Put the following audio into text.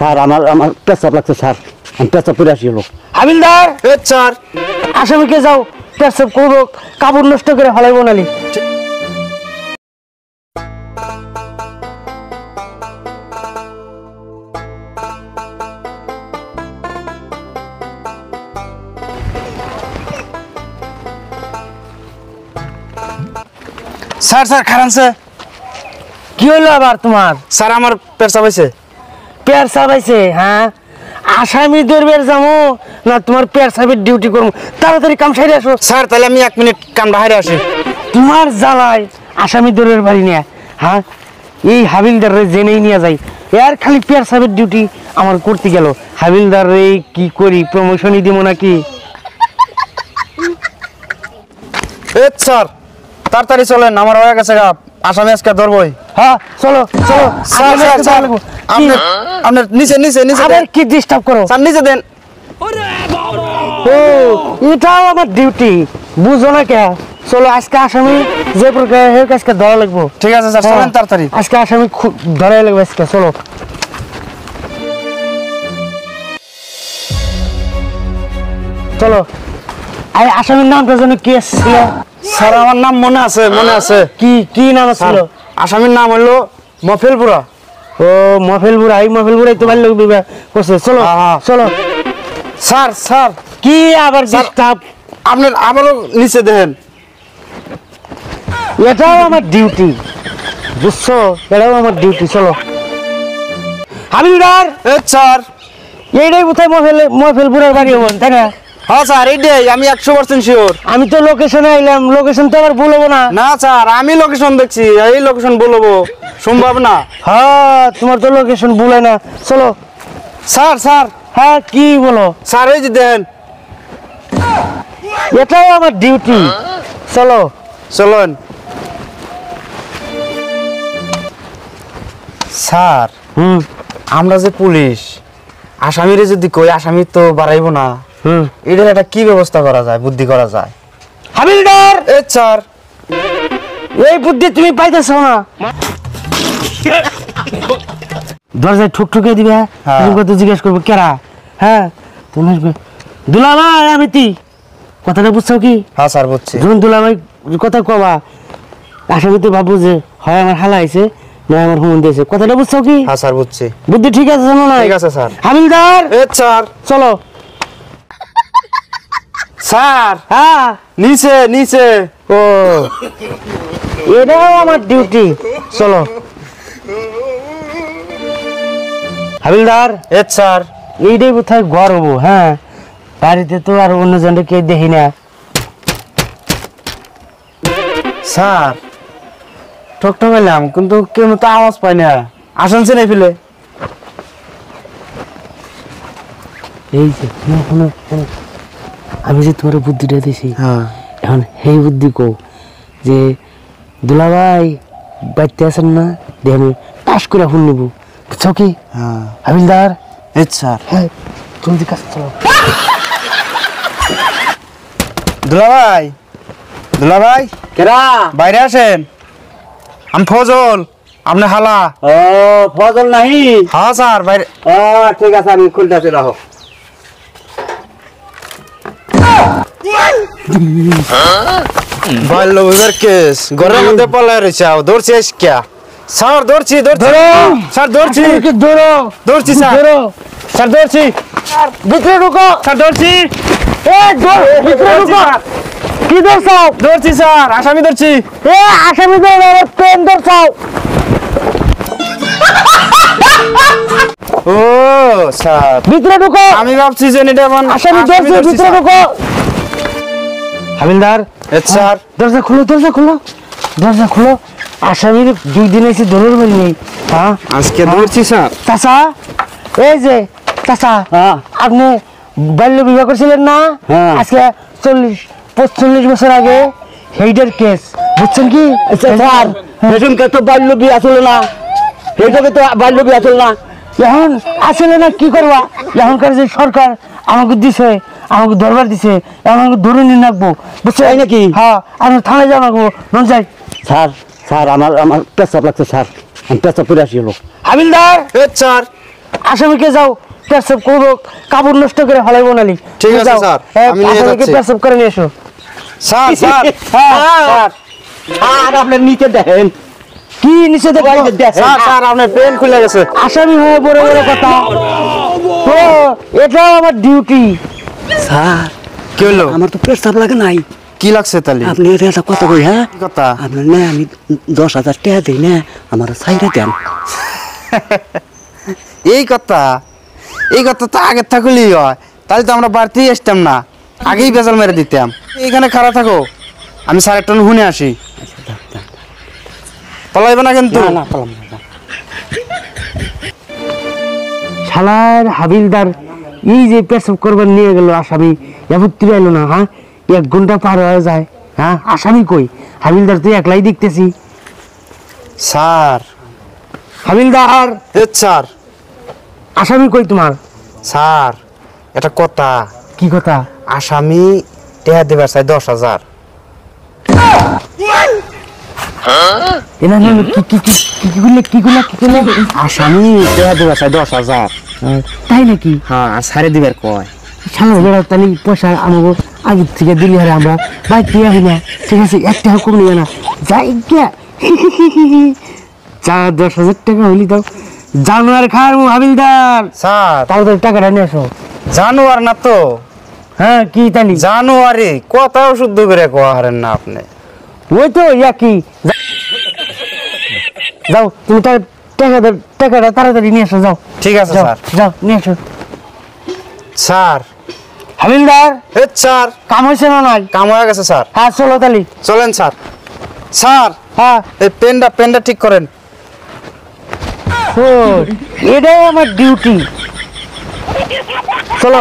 Sir আমার পেশাব লাগছে স্যার, আমি পেশাব করে আসি হলো। হাবিলদার স্যার আসামিকে যাও পেশাব করবো, কাপড় নষ্ট করে ফেলাইবো নালি। স্যার স্যার খারানছে। কি হইলো আবার তোমার? স্যার আমার পেশাব হয়েছে। পেয়ার সাবাইছে? হ্যাঁ, আসামি ধরবের যাবো না তোমার পেয়ার সাহেবের ডিউটি করবো? তাড়াতাড়ি কাম সাইরে আসো। স্যার তাহলে আমি 1 মিনিট কাম বাইরে আসি। তোমার জ্বালায় আসামি ধরের বাড়ি নিয়ে, হ্যাঁ এই হাবিলদার জেনেই নিয়ে যাই, এর খালি পেয়ার সাহেবের ডিউটি আমার করতে গেল। হাবিলদার রে কি করি, প্রমোশনই দিব নাকি? স্যার তাড়াতাড়ি চলেন, আমার হয়ে গেছে গা, আসামি আজকে ধরবই। হ্যাঁ চলো চলো। স্যার স্যার স্যার আপনার নিচে নিচে নিচে আবার কি ডিস্টার্ব করো? স্যার নিচে দেন। ও এটাও আমার ডিউটি, বুঝো না কে? চলো আজকে আসামি যে প্রকার হোক আজকে ধরা লাগবো। ঠিক আছে স্যার চলেন তাড়াতাড়ি। আজকে আসামি ধরাই লাগবে আজকে, চলো। চলো। আসামির নামটা যেন কি ছিল? স্যার আমার নাম মনে আছে, মনে আছে। কি কি নাম ছিল? আসামির নাম হলো মফেলপুরা। ও মফেলপুরা, এই মফেলপুরাই তো ভালো লাগবে করছে। চলো চলো। স্যার স্যার কি আবার ডিস্টার্ব? আপনার আবারও নিচে দেখেন। এটাও আমার ডিউটি, বুঝছো? এটাও আমার ডিউটি। চলো হাবিলদার। স্যার এইটাই কোথায় মফেলপুরের বাড়ি হবেন, তাই না? হ্যাঁ স্যার এইটাই, আমি 100% শিওর। আমি তো লোকেশনে আইলাম, লোকেশন তো আবার বলবো না। না স্যার আমি লোকেশন দেখছি, এই লোকেশন বলবো সম্ভব না। হ্যাঁ তোমার তো লোকেশন বলে না। চলো। স্যার স্যার হ্যাঁ কি বলো? স্যার এই যে দেখেন, এটাও আমার ডিউটি। চলো চলুন। স্যার আমরা যে পুলিশ, আসামিরে যদি কই আসামি তো বাড়াইবো না, এটার একটা কি ব্যবস্থা করা যায়, বুদ্ধি করা যায়? হাবিলদার স্যার এই বুদ্ধি তুমি পাইতেছো না? দরজায় ঠুকঠুকে দিবে, কত জিজ্ঞেস করবো কেরা? হ্যাঁ তুমি দুলা ভাই, আমি তি কথাটা বুঝছো কি? হ্যাঁ স্যার বুঝছি। যখন দুলা ভাই কথা কবা, আসামি তো ভাববো যে হয় আমার হালা আইছে না আমার হুমন দিয়েছে, কথাটা বুঝছো কি? হ্যাঁ স্যার বুঝছি। বুদ্ধি ঠিক আছে জানো না? ঠিক আছে স্যার। হাবিলদার স্যার চলো। স্যার হ্যাঁ নিচে নিচে। ও এটাও আমার ডিউটি। চলো হাবিলদার। স্যার এইটাই কোথায় ঘর হবো? হ্যাঁ বাড়িতে তো আর অন্য জনকে কে দেখি না। স্যার ঠকঠকাইলাম কিন্তু কেউ তো আওয়াজ পাই না, আসেন চিনে ফেলে। এই যে আমি যে তোমার বুদ্ধিটা দিছি, এখন সেই বুদ্ধি কো যে দুলাভাই বাড়িতে আছেন না, দিয়ে আমি পাশ করে ফোন নিব, বুঝছো কি? হাবিলদার। স্যার হ্যাঁ জলদি কাজ চলো। দুলাভাই, দুলাভাই কেরা? বাইরে আসেন, আমি ফজল, আপনি হালা। ও ফজল নাই? হ্যাঁ স্যার বাইরে। ও ঠিক আছে, আমি খুলতেছি, রাখো। বাল্য বিবাহের কেস ঘরের মধ্যে পলায় রয়েছে, ধরছি কে? স্যার ধরছি ধরছি স্যার, ধরছি ধরো ধরছি স্যার, ধরো স্যার ধরছি। ভিতরে ঢুকো। স্যার ধরছি, ভিতরে ঢুকো। কি ধরছো? ধরছি স্যার, আসামি ধরছি। আসামি ধরে পেন ধরছো? ও স্যার ভিতরে ঢুকো। আমি ভাবছি যে এটা আসামি ধরছি, ভিতরে ঢুকো। হাবিলদার। স্যার দরজা খুলো, দরজা খুলো, দরজা খুলো। আসামির 2 দিন এসে ধরে বললি। হ্যাঁ আজকে ধরছি স্যার। চাচা এই যে চাচা, আপনি বাল্য বিবাহ করছিলেন না আজকে 40-45 বছর আগে, সেইটার কেস, বুঝছেন কি? স্যার পেছনকে তো বাল্য বিয়ে আসলে না, সেইটাকে তো বাল্য বিয়ে আসলে না। এখন আসলে না কি করবা? এখনকার যে সরকার আমাকে দিছে, আমাকে দরবার দিছে, আমাকে ধরে নিয়ে রাখবো, বুঝছো নাকি? হ্যাঁ আমি থানায় যাবো, মন চাই। স্যার স্যার আমার পেশাব লাগছে স্যার, আমি পেশাব করে আসি হলো। হাবিলদার স্যার আসামিকে যাও পেশাব করবো, কাপড় নষ্ট করে ফেলাইবো নালি। ঠিক আছে, যাও, স্যার, আমি নিয়ে আসামিকে যাচ্ছি। পেশাব করে নিয়ে এসো। স্যার স্যার স্যার, আর আপনার নিচে দেখেন কি নিচে দেখো? স্যার স্যার আপনার পেন খুলে গেছে। আসামি হয়ে বড় বড় কথা। ও এটাও আমার ডিউটি। স্যার কি হলো? আমার তো প্রস্তাব লাগে নাই। কি লাগছে তাহলে? আপনি এটা একটা কথা কই, হ্যাঁ কি কথা? আপনার না আমি 10,000 টাকা দিই না, আমার সাইডে দেন। এই কথা তো আগের থাকলেই হয়, তাহলে তো আমরা বাড়তেই আসতাম না, আগেই বেজাল মেরে দিতাম। এইখানে খাড়া থাকো, আমি স্যার একটু শুনে আসি। পলাইবে না কিন্তু। না পালাম না। শালার হাবিলদার এই যে পেশাব করবার নিয়ে গেল আসামি, এভত্তি এলো না। হ্যাঁ 1 ঘন্টা পার হয়ে যায়। হ্যাঁ আসামি কই? হাবিলদার তুই একলাই দেখতেছি। স্যার হাবিলদার স্যার আসামি কই তোমার? স্যার এটা কথা, কি কথা? আসামি টেহা দেবার চাই 10,000। এনা না কি কি কি কি করলে আসামি টেহা দেবার চাই 10,000। তাই নাকি? হ্যাঁ, আর সারে দিবার কয়। শালা বেড়া তাহলে পয়সা আমাকে আগে থেকে দিলি হারে আমরা বাইক দিয়ে হই না। ঠিক আছে 1 টাকা কম নিবে না। যাই গিয়া যা 10,000 টাকা হইলি দাও। জানোয়ার খার হাবিলদার, স্যার তাড়াতাড়ি টাকাটা নিয়ে আসো। জানুয়ার না তো, হ্যাঁ কি তালি? জানুয়ারি কথাও শুদ্ধ করে কোয়া হারেন না আপনি। ওই তো কি যাও তুমি তার টাকাটা তাড়াতাড়ি নিয়ে আসো। যাও ঠিক আছে যাও স্যার। যাও নিয়ে আসো। স্যার হাবিলদার স্যার কাম হয়েছে না নাই? কাম হয়ে গেছে স্যার। হ্যাঁ চলো তালি। চলেন স্যার। স্যার হ্যাঁ এই পেনটা ঠিক করেন। ও এটাই আমার ডিউটি। চলো।